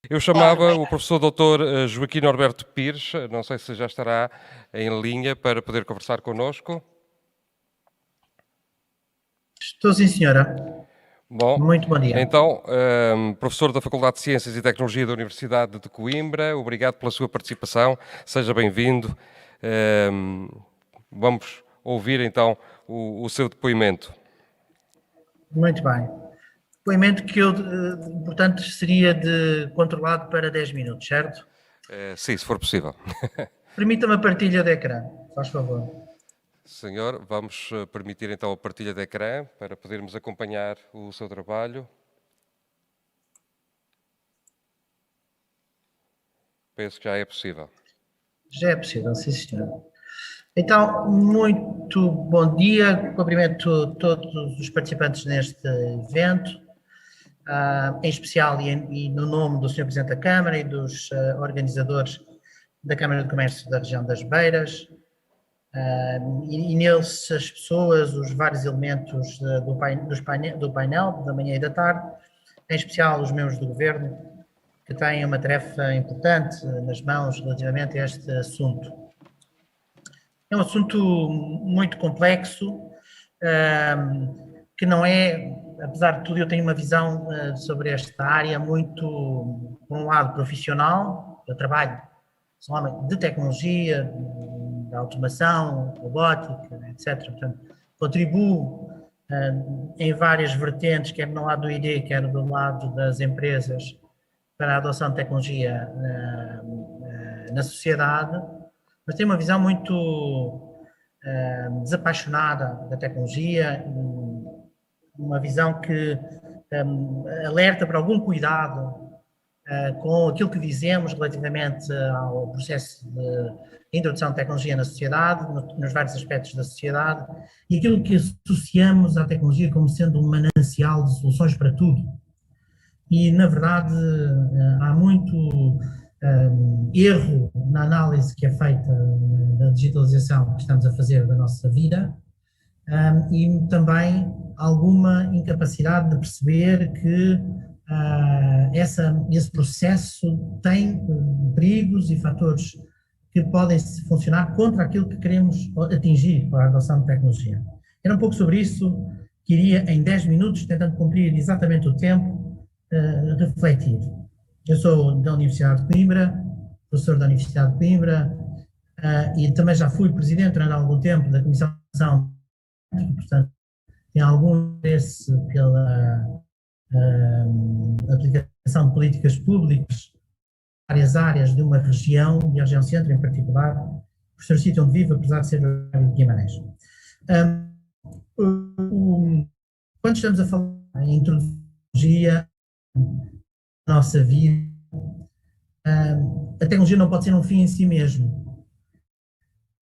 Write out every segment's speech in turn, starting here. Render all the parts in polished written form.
Eu chamava o professor Dr. Joaquim Norberto Pires, não sei se já estará em linha para poder conversar connosco. Estou sim, senhora. Bom, Muito bom dia. então, professor da Faculdade de Ciências e Tecnologia da Universidade de Coimbra, obrigado pela sua participação, seja bem-vindo. Vamos ouvir então o seu depoimento. Muito bem. Depoimento que portanto, seria controlado para 10 minutos, certo? Sim, se for possível. Permita-me a partilha de ecrã, faz favor. Senhor, vamos permitir então a partilha de ecrã para podermos acompanhar o seu trabalho. Penso que já é possível. Já é possível, sim, senhora. Então, muito bom dia. Cumprimento todos os participantes neste evento, em especial e no nome do Sr. Presidente da Câmara e dos organizadores da Câmara de Comércio da região das Beiras, e neles as pessoas, os vários elementos do painel da manhã e da tarde, em especial os membros do Governo, que têm uma tarefa importante nas mãos relativamente a este assunto. É um assunto muito complexo, que não é, apesar de tudo, eu tenho uma visão sobre esta área muito, por um lado, profissional. Eu trabalho, sou homem de tecnologia, de automação, robótica, etc. Portanto, contribuo em várias vertentes, quer no lado do ID, quer do lado das empresas, para a adoção de tecnologia na sociedade, mas tenho uma visão muito desapaixonada da tecnologia, uma visão que alerta para algum cuidado com aquilo que dizemos relativamente ao processo de introdução de tecnologia na sociedade, nos vários aspectos da sociedade, e aquilo que associamos à tecnologia como sendo um manancial de soluções para tudo. E, na verdade, há muito erro na análise que é feita da digitalização que estamos a fazer da nossa vida, e também alguma incapacidade de perceber que esse processo tem perigos e fatores que podem funcionar contra aquilo que queremos atingir com a adoção de tecnologia. Era um pouco sobre isso que iria, em 10 minutos, tentando cumprir exatamente o tempo, refletir. Eu sou da Universidade de Coimbra, professor da Universidade de Coimbra, e também já fui presidente durante algum tempo da Comissão, portanto, tenho algum interesse pela aplicação de políticas públicas em várias áreas de uma região, e a região centro em particular, por ser o sítio onde vivo, apesar de ser o área de Guimarães. Quando estamos a falar em tecnologia, nossa vida, a tecnologia não pode ser um fim em si mesmo.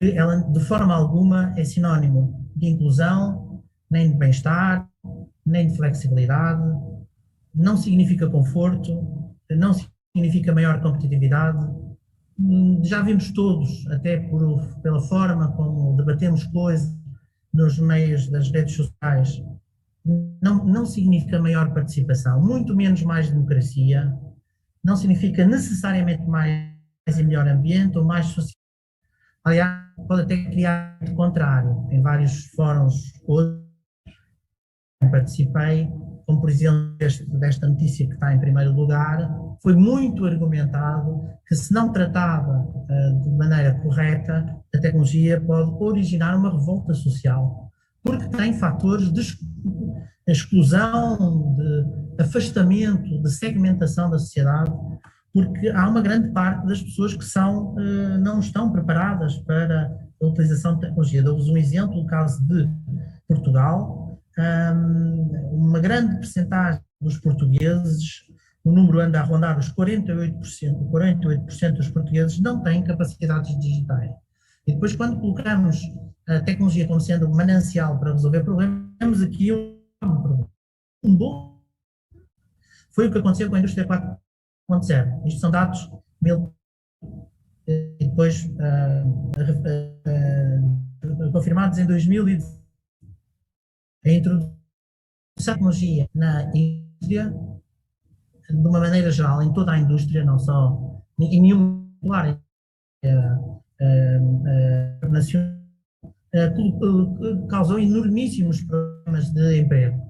Ela, de forma alguma, é sinónimo de inclusão, nem de bem-estar, nem de flexibilidade, não significa conforto, não significa maior competitividade. Já vimos todos, até pela forma como debatemos coisas nos meios das redes sociais, não significa maior participação, muito menos mais democracia, não significa necessariamente mais e melhor ambiente ou mais social. Aliás, pode até criar o contrário. Em vários fóruns hoje participei, como por exemplo desta notícia que está em primeiro lugar, foi muito argumentado que se não tratada de maneira correta, a tecnologia pode originar uma revolta social, porque tem fatores de exclusão, de afastamento, de segmentação da sociedade, porque há uma grande parte das pessoas que não estão preparadas para a utilização de tecnologia. Dou-vos um exemplo, o caso de Portugal. Uma grande percentagem dos portugueses, o número anda a rondar os 48%, 48% dos portugueses não têm capacidades digitais. E depois, quando colocamos a tecnologia como sendo um manancial para resolver problemas, temos aqui um problema. Foi o que aconteceu com a indústria 4.0. Isto são dados e depois confirmados em 2010. A introdução da tecnologia na indústria de uma maneira geral, em toda a indústria, não só em nenhum lugar nacional, causou enormíssimos problemas de emprego.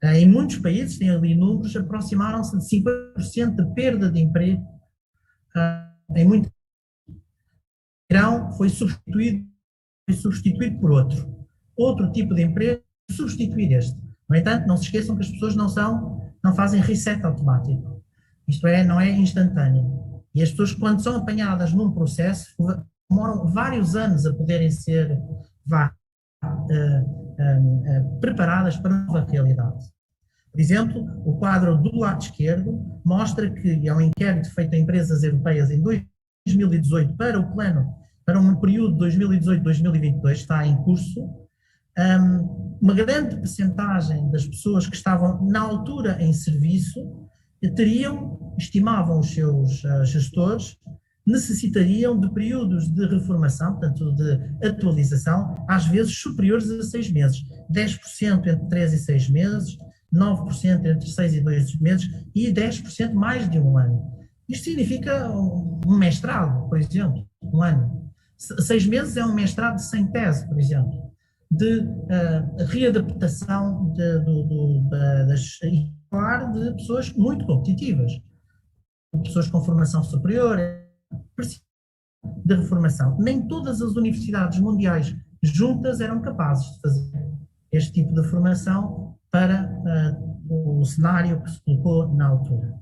Em muitos países, tem ali números, aproximaram-se de 50% de perda de emprego. Em muito verão foi substituído por outro tipo de emprego, substituir este. No entanto, não se esqueçam que as pessoas não fazem reset automático. Isto é, não é instantâneo. E as pessoas, quando são apanhadas num processo, demoram vários anos a poderem ser preparadas para uma nova realidade. Por exemplo, o quadro do lado esquerdo mostra que é um inquérito feito em empresas europeias em 2018 para o plano, para um período 2018-2022, está em curso. Uma grande percentagem das pessoas que estavam na altura em serviço estimavam os seus gestores, necessitariam de períodos de reformação, portanto de atualização, às vezes superiores a 6 meses, 10% entre 3 e 6 meses, 9% entre 6 e 2 meses e 10% mais de um ano. Isto significa um mestrado, por exemplo, um ano. 6 meses é um mestrado sem tese, por exemplo, de readaptação de pessoas muito competitivas, pessoas com formação superior, de reformação. Nem todas as universidades mundiais juntas eram capazes de fazer este tipo de formação para o cenário que se colocou na altura.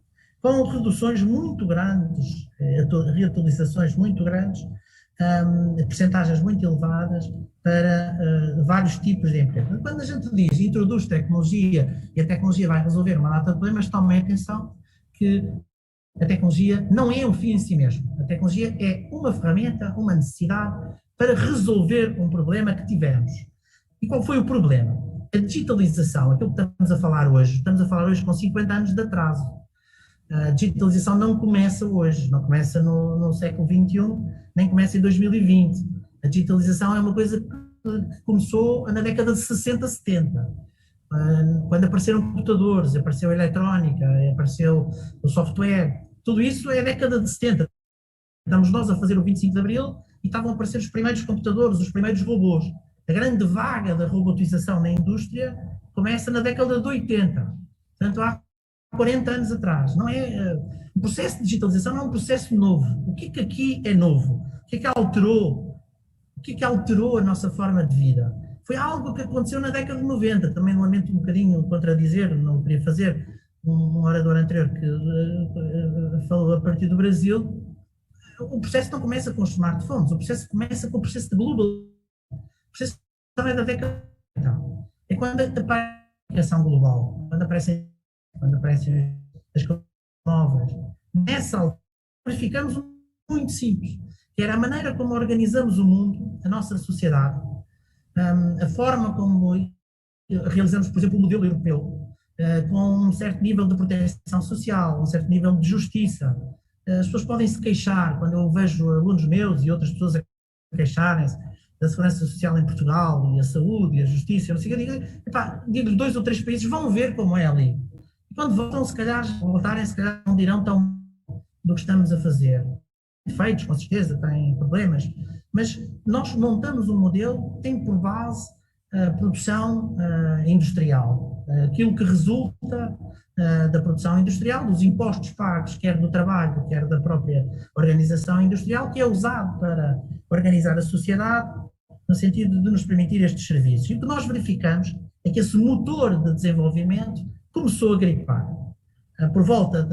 Com reduções muito grandes, reatualizações muito grandes, percentagens muito elevadas para vários tipos de emprego. Quando a gente diz introduz tecnologia e a tecnologia vai resolver uma data de problemas, tomem atenção que a tecnologia não é um fim em si mesmo. A tecnologia é uma ferramenta, uma necessidade para resolver um problema que tivemos. E qual foi o problema? A digitalização, aquilo que estamos a falar hoje com 50 anos de atraso. A digitalização não começa hoje, não começa no século XXI, nem começa em 2020. A digitalização é uma coisa que começou na década de 60, 70. Quando apareceram computadores, apareceu a eletrónica, apareceu o software, tudo isso é a década de 70. Estamos nós a fazer o 25 de Abril e estavam a aparecer os primeiros computadores, os primeiros robôs. A grande vaga da robotização na indústria começa na década de 80. Portanto, há 40 anos atrás. O processo de digitalização não é um processo novo. O que é que aqui é novo? O que é que alterou? O que é que alterou a nossa forma de vida? Foi algo que aconteceu na década de 90. Também lamento um bocadinho contradizer, não queria fazer um orador anterior que falou a partir do Brasil. O processo não começa com os smartphones, o processo começa com o processo de globalização. O processo é da década de 90. É quando aparece a comunicação global, quando aparecem as coisas novas. Nessa altura, verificamos muito simples, que era a maneira como organizamos o mundo, a nossa sociedade, a forma como realizamos, por exemplo, o modelo europeu, com um certo nível de proteção social, um certo nível de justiça. As pessoas podem se queixar, quando eu vejo alunos meus e outras pessoas a queixarem-se da segurança social em Portugal, e a saúde, e a justiça, não sei o que, digo-lhes 2 ou 3 países, vão ver como é ali. E quando voltam, se calhar não dirão tão do que estamos a fazer. Defeitos, com certeza, têm problemas, mas nós montamos um modelo que tem por base a produção industrial. Aquilo que resulta da produção industrial, dos impostos pagos, quer do trabalho, quer da própria organização industrial, que é usado para organizar a sociedade, no sentido de nos permitir estes serviços. E o que nós verificamos é que esse motor de desenvolvimento começou a gripar. Por volta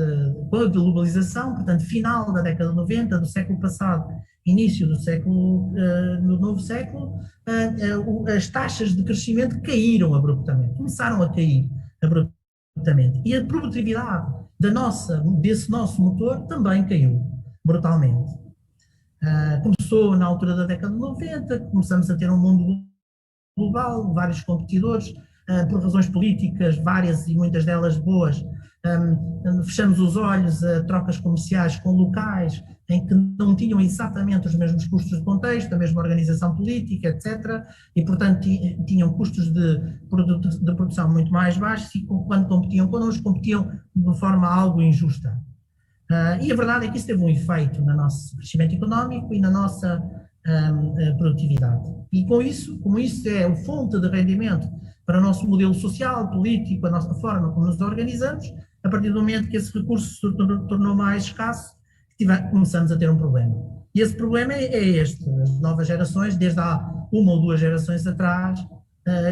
com a globalização, portanto, final da década de 90, do século passado, início do século, no novo século, as taxas de crescimento caíram abruptamente, começaram a cair abruptamente. E a produtividade desse nosso motor também caiu brutalmente. Começou na altura da década de 90, começamos a ter um mundo global, vários competidores, por razões políticas, várias e muitas delas boas, fechamos os olhos a trocas comerciais com locais em que não tinham exatamente os mesmos custos de contexto, a mesma organização política, etc. E, portanto, tinham custos de produção muito mais baixos e, quando competiam connosco, competiam de forma algo injusta. E a verdade é que isso teve um efeito no nosso crescimento económico e na nossa produtividade. E com isso, como isso é a fonte de rendimento para o nosso modelo social, político, a nossa forma como nos organizamos, a partir do momento que esse recurso se tornou mais escasso, começamos a ter um problema. E esse problema é este: as novas gerações, desde há uma ou duas gerações atrás,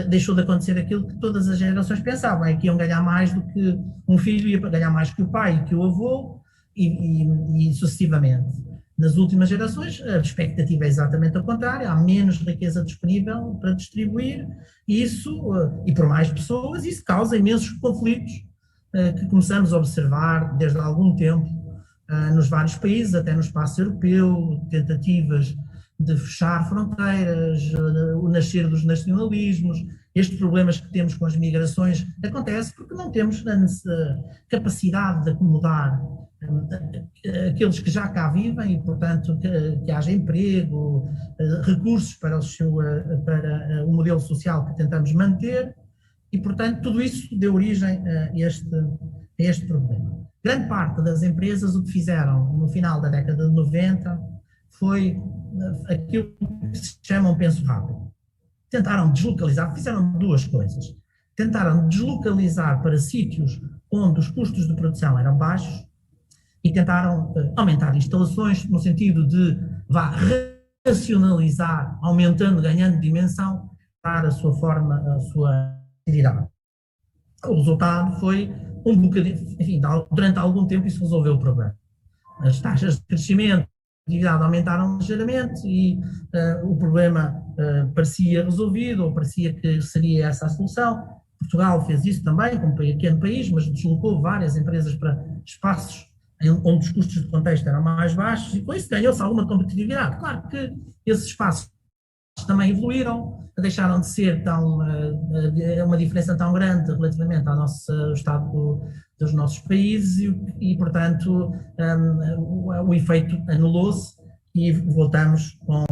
deixou de acontecer aquilo que todas as gerações pensavam, é que iam ganhar mais do que um filho, ia ganhar mais que o pai e que o avô, e sucessivamente. Nas últimas gerações, a expectativa é exatamente a contrária, há menos riqueza disponível para distribuir, e por mais pessoas, isso causa imensos conflitos que começamos a observar desde há algum tempo nos vários países, até no espaço europeu, tentativas de fechar fronteiras, o nascer dos nacionalismos. Estes problemas que temos com as migrações acontecem porque não temos a capacidade de acomodar aqueles que já cá vivem e, portanto, que haja emprego, recursos para o modelo social que tentamos manter e, portanto, tudo isso deu origem a este problema. Grande parte das empresas o que fizeram no final da década de 90 foi aquilo que se chama um penso rápido. Tentaram deslocalizar, fizeram duas coisas. Tentaram deslocalizar para sítios onde os custos de produção eram baixos e tentaram aumentar instalações no sentido de racionalizar, aumentando, ganhando dimensão para a sua forma, a sua atividade. O resultado foi um bocadinho, enfim, durante algum tempo isso resolveu o problema. As taxas de crescimento, a atividade aumentaram ligeiramente e o problema parecia resolvido, ou parecia que seria essa a solução. Portugal fez isso também, como pequeno país, mas deslocou várias empresas para espaços onde os custos de contexto eram mais baixos e com isso ganhou-se alguma competitividade. Claro que esses espaços também evoluíram, deixaram de ser uma diferença tão grande relativamente ao estado dos nossos países e portanto, o efeito anulou-se e voltamos com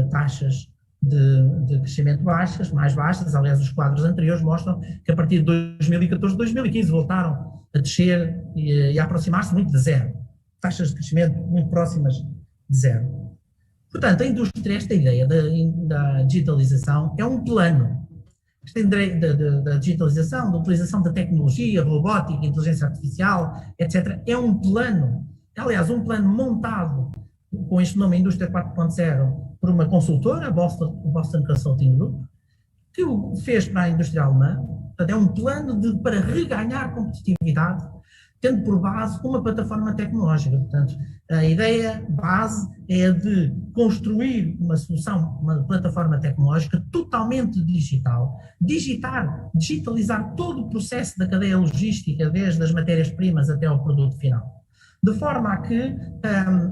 taxas de crescimento mais baixas. Aliás, os quadros anteriores mostram que a partir de 2014, 2015 voltaram a descer e a aproximar-se muito de zero. Taxas de crescimento muito próximas de zero. Portanto, a indústria, esta ideia da digitalização é um plano. Esta ideia da digitalização, da utilização da tecnologia, robótica, inteligência artificial, etc., é um plano. Aliás, um plano montado com este nome Indústria 4.0 por uma consultora, o Boston Consulting Group, que o fez para a indústria alemã. Portanto, é um plano para reganhar competitividade, tendo por base uma plataforma tecnológica. Portanto, a ideia base é de construir uma solução, uma plataforma tecnológica totalmente digital, digitalizar todo o processo da cadeia logística, desde as matérias-primas até ao produto final. De forma a que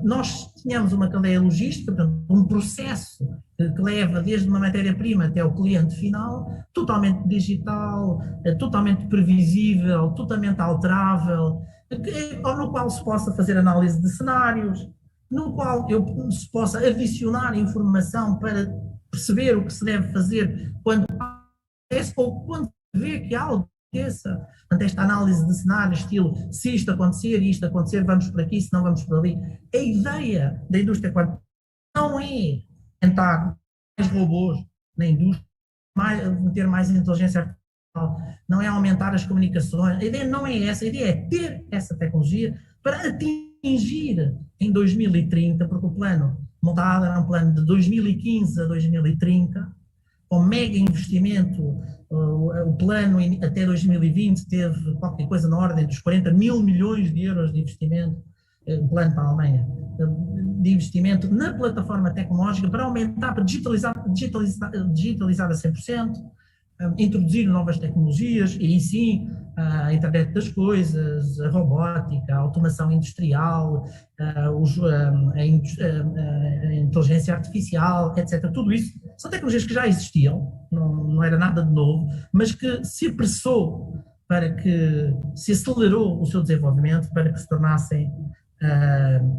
nós tenhamos uma cadeia logística, portanto, um processo que leva desde uma matéria-prima até o cliente final, totalmente digital, totalmente previsível, totalmente alterável, no qual se possa fazer análise de cenários, no qual se possa adicionar informação para perceber o que se deve fazer quando acontece ou quando se vê que algo aconteça. Portanto, esta análise de cenários, estilo, se isto acontecer, vamos por aqui, se não vamos por ali. A ideia da indústria 4.0 não é tentar mais robôs na indústria, ter mais inteligência artificial, não é aumentar as comunicações. A ideia não é essa, a ideia é ter essa tecnologia para atingir em 2030, porque o plano montado era um plano de 2015 a 2030, com mega investimento. O plano até 2020 teve qualquer coisa na ordem dos 40 mil milhões de euros de investimento, o plano para a Alemanha, de investimento na plataforma tecnológica para aumentar, para digitalizar a 100%, introduzir novas tecnologias, e aí sim a internet das coisas, a robótica, a automação industrial, a inteligência artificial, etc. Tudo isso são tecnologias que já existiam, não era nada de novo, mas que se apressou para que se acelerou o seu desenvolvimento, para que se tornassem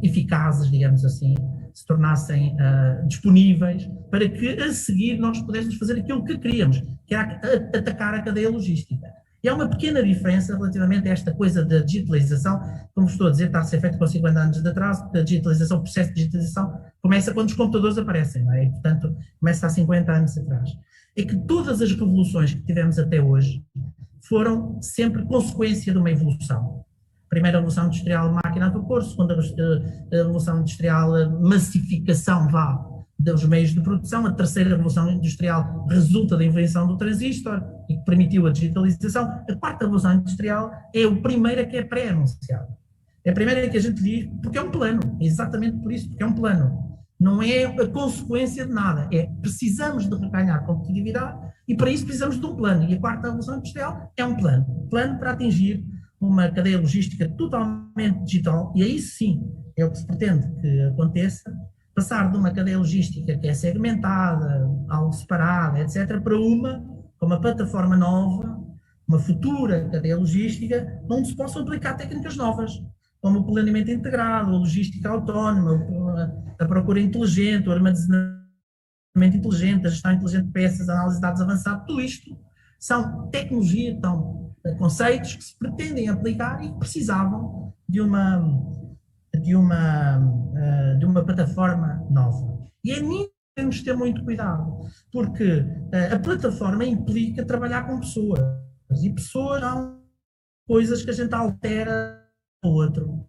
eficazes, digamos assim, se tornassem disponíveis, para que a seguir nós pudéssemos fazer aquilo que queríamos, que era atacar a cadeia logística. E há uma pequena diferença relativamente a esta coisa da digitalização, como estou a dizer, está a ser feito com 50 anos de atraso, porque a digitalização, o processo de digitalização começa quando os computadores aparecem, não é? E, portanto, começa há 50 anos atrás. É que todas as revoluções que tivemos até hoje foram sempre consequência de uma evolução. Primeira revolução industrial, máquina a vapor; segunda revolução industrial, massificação dos meios de produção; a terceira revolução industrial resulta da invenção do transistor e que permitiu a digitalização; a quarta revolução industrial é a primeira que é pré-anunciada. É a primeira que a gente diz, porque é um plano, é exatamente por isso, porque é um plano. Não é a consequência de nada, precisamos de reganhar competitividade e para isso precisamos de um plano. E a quarta revolução industrial é um plano para atingir uma cadeia logística totalmente digital, e aí sim é o que se pretende que aconteça, passar de uma cadeia logística que é segmentada, algo separada, etc., para uma plataforma nova, uma futura cadeia logística, onde se possam aplicar técnicas novas, como o planeamento integrado, a logística autónoma, a procura inteligente, o armazenamento inteligente, a gestão inteligente de peças, a análise de dados avançada. Tudo isto são tecnologia, conceitos que se pretendem aplicar e que precisavam de uma plataforma nova. E é nisso que temos de ter muito cuidado, porque a plataforma implica trabalhar com pessoas, e pessoas são coisas que a gente altera o outro,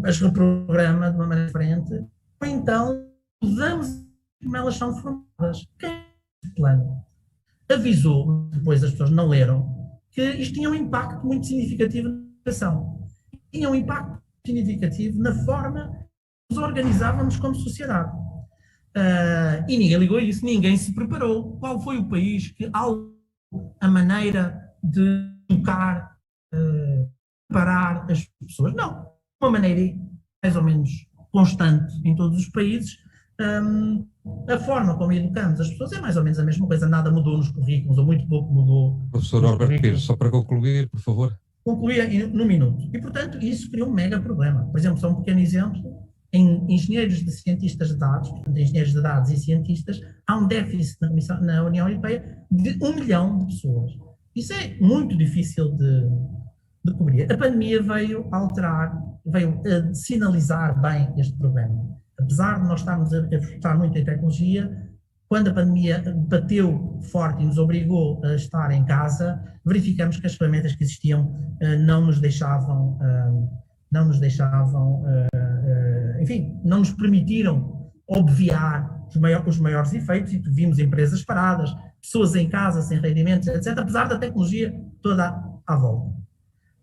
as reprograma de uma maneira diferente, ou então usamos como elas são formadas. Quem é esse plano avisou, depois as pessoas não leram, que isto tinha um impacto muito significativo na educação. Tinha um impacto significativo na forma que nos organizávamos como sociedade. E ninguém ligou a isso, ninguém se preparou. Qual foi o país que, a maneira de educar, preparar as pessoas? Não. Uma maneira mais ou menos constante em todos os países. A forma como educamos as pessoas é mais ou menos a mesma coisa, nada mudou nos currículos, ou muito pouco mudou. Professor Norberto Pires, só para concluir, por favor. Concluía num minuto. E, portanto, isso criou um mega problema. Por exemplo, só um pequeno exemplo, em engenheiros de cientistas de dados, portanto, engenheiros de dados e cientistas, há um déficit na União Europeia de 1 milhão de pessoas. Isso é muito difícil de cobrir. A pandemia veio sinalizar bem este problema. Apesar de nós estarmos a apostar muito em tecnologia, quando a pandemia bateu forte e nos obrigou a estar em casa, verificamos que as ferramentas que existiam não nos permitiram obviar os maiores efeitos, e vimos empresas paradas, pessoas em casa sem rendimentos, etc., apesar da tecnologia toda à volta.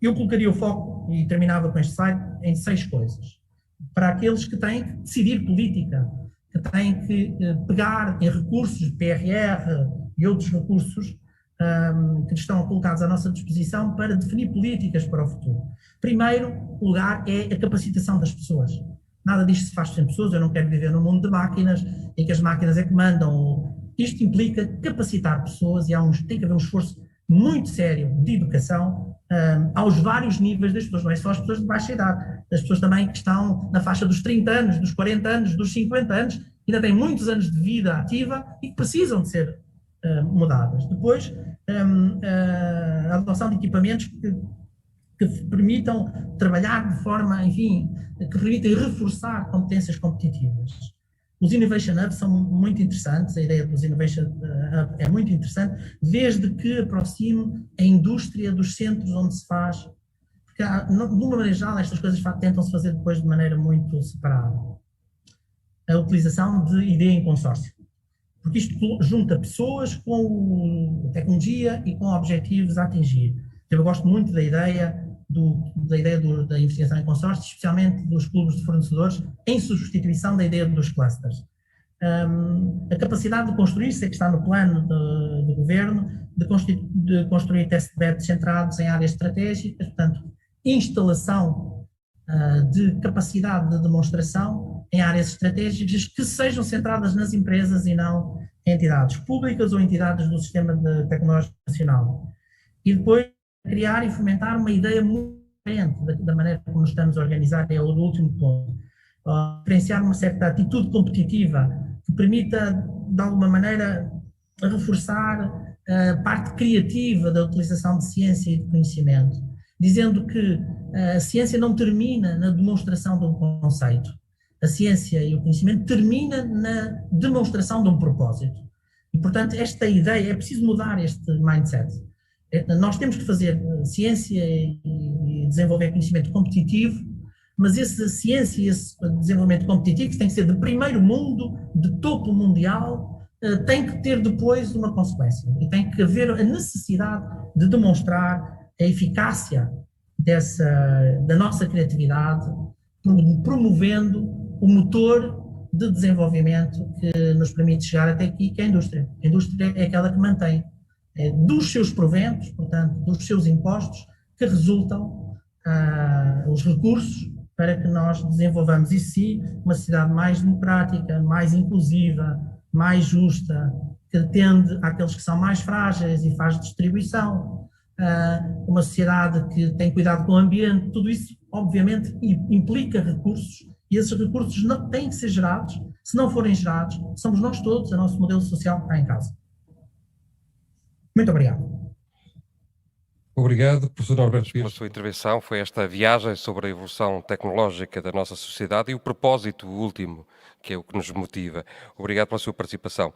Eu colocaria o foco, e terminava com este slide, em 6 coisas. Para aqueles que têm que decidir política, que têm que pegar em recursos, PRR e outros recursos que estão colocados à nossa disposição para definir políticas para o futuro. Primeiro lugar é a capacitação das pessoas. Nada disto se faz sem pessoas. Eu não quero viver num mundo de máquinas, em que as máquinas é que mandam. Isto implica capacitar pessoas, e tem que haver um esforço muito sério de educação aos vários níveis das pessoas, não é só as pessoas de baixa idade, as pessoas também que estão na faixa dos 30 anos, dos 40 anos, dos 50 anos, ainda têm muitos anos de vida ativa e que precisam de ser mudadas. Depois, a adoção de equipamentos que permitam trabalhar de forma, enfim, que permitem reforçar competências competitivas. Os Innovation Hubs são muito interessantes, a ideia dos Innovation Hub é muito interessante, desde que aproxime a indústria dos centros onde se faz, porque, de uma maneira geral, estas coisas tentam-se fazer depois de maneira muito separada. A utilização de ideia em consórcio, porque isto junta pessoas com tecnologia e com objetivos a atingir. Eu gosto muito da ideia da investigação em consórcio, especialmente dos clubes de fornecedores, em substituição da ideia dos clusters. A capacidade de construir, sei que está no plano do governo, de construir testbeds centrados em áreas estratégicas, portanto, instalação de capacidade de demonstração em áreas estratégicas que sejam centradas nas empresas e não em entidades públicas ou entidades do sistema tecnológico nacional. e depois criar e fomentar uma ideia muito diferente da maneira como nos estamos a organizar, é o último ponto. Diferenciar uma certa atitude competitiva que permita, de alguma maneira, reforçar a parte criativa da utilização de ciência e de conhecimento, dizendo que a ciência não termina na demonstração de um conceito. A ciência e o conhecimento termina na demonstração de um propósito. E, portanto, esta ideia, é preciso mudar este mindset. Nós temos que fazer ciência e desenvolver conhecimento competitivo, mas essa ciência e esse desenvolvimento competitivo, que tem que ser de primeiro mundo, de topo mundial, tem que ter depois uma consequência. E tem que haver a necessidade de demonstrar a eficácia da nossa criatividade, promovendo o motor de desenvolvimento que nos permite chegar até aqui, que é a indústria. A indústria é aquela que mantém dos seus proventos, portanto, dos seus impostos, que resultam os recursos para que nós desenvolvamos, isso sim, uma sociedade mais democrática, mais inclusiva, mais justa, que atende àqueles que são mais frágeis e faz distribuição, uma sociedade que tem cuidado com o ambiente, tudo isso, obviamente, implica recursos, e esses recursos não têm que ser gerados. Se não forem gerados, somos nós todos, o nosso modelo social que está em causa. Muito obrigado. Obrigado, professor Norberto Pires, pela sua intervenção. Foi esta viagem sobre a evolução tecnológica da nossa sociedade e o propósito último, que é o que nos motiva. Obrigado pela sua participação.